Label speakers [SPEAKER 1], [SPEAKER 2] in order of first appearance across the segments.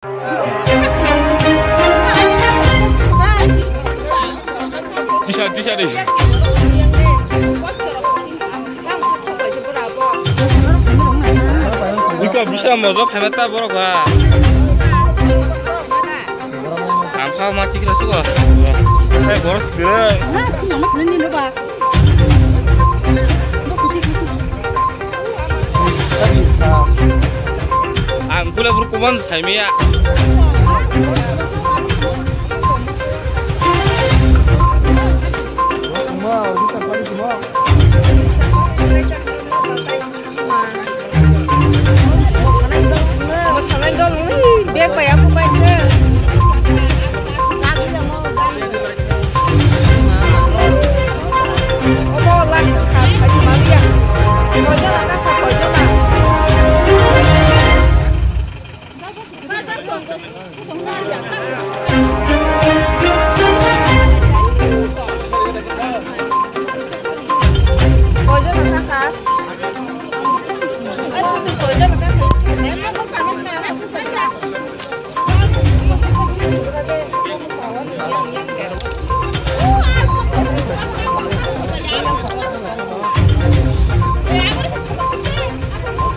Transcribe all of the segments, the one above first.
[SPEAKER 1] Bisa deh. Ika bisa mau hemat apa gua? Apa mati kita suka? Boros deh. Angkula berkuman saya mia.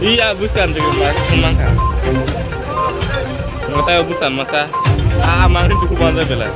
[SPEAKER 1] Iya busan juga mas, semangka. Nggak tahu busan masa. Mangrin cukup banget bela.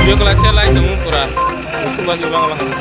[SPEAKER 1] Video kolektor lain temu pura. Aku bagi bang.